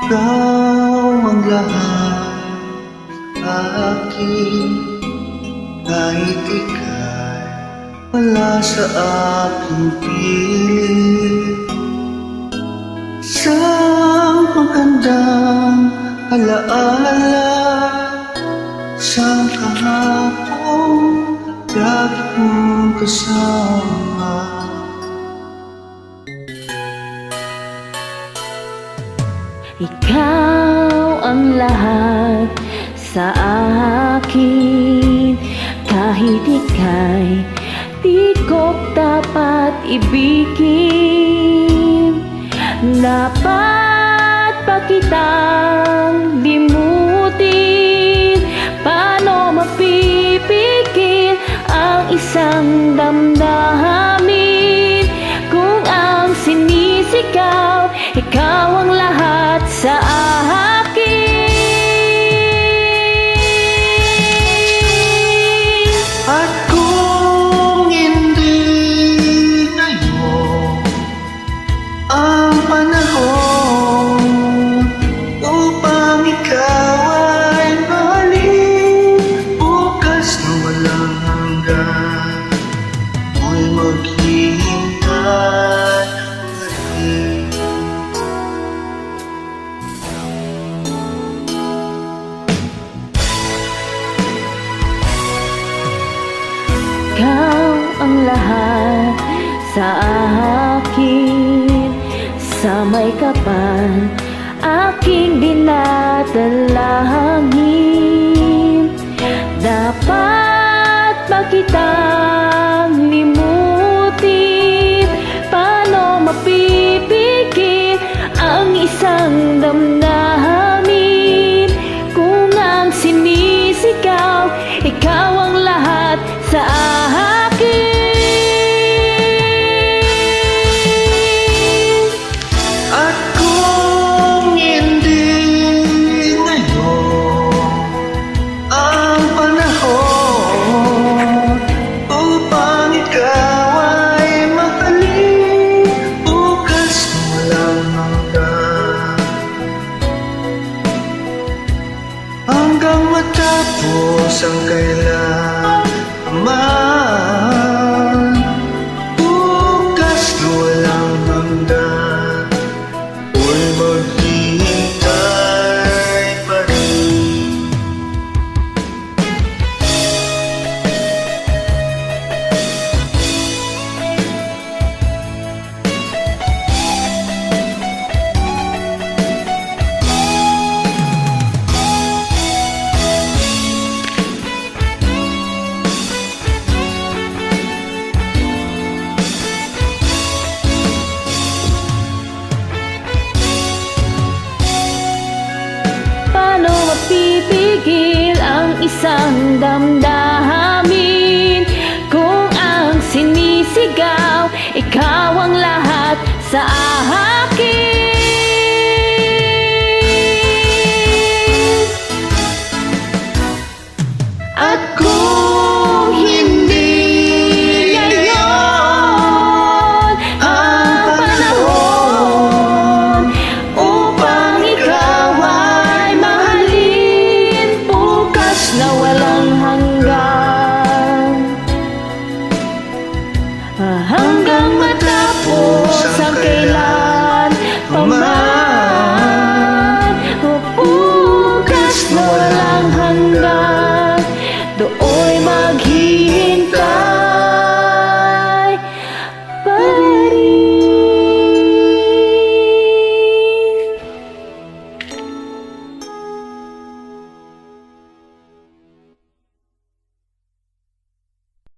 Ikaw ang lahat sa akin, kahit ika'y wala sa aking piling. Isang magandang alaala sa kahapon, lagi kong kasama. Ikaw ang lahat sa akin, kahit ika'y di ko dapat ibigin. Dapat ba kitang limutin? Paano mapipigil ang isang damdamin kung ang sinisigaw, ikaw ang lahat sa akin? At kung hindi ngayon ang panahon upang ikaw ay mahalin, bukas na walang hanggan, ako'y maghihintay pa rin. Ikaw ang lahat sa akin, sa may kapal aking dinadalangin. Dapat ba kitang limutin? Paano mapipigil ang isang damdamin kung ang sinisigaw, ikaw ang lahat sa akin? At kung hindi ngayon ang panahon upang ikaw ay mahalin, bukas na walang hanggan, hanggang matapos ang kailanman. Bukas na walang hanggan, ako'y maghihintay pa rin. Paano mapipigil ang isang damdamin kung ang sinisigaw, ikaw ang lahat sa akin? At kung hindi ngayon ang panahon upang ikaw ay mahalin, bukas na walang hanggan, hanggang matapos ang kailangan.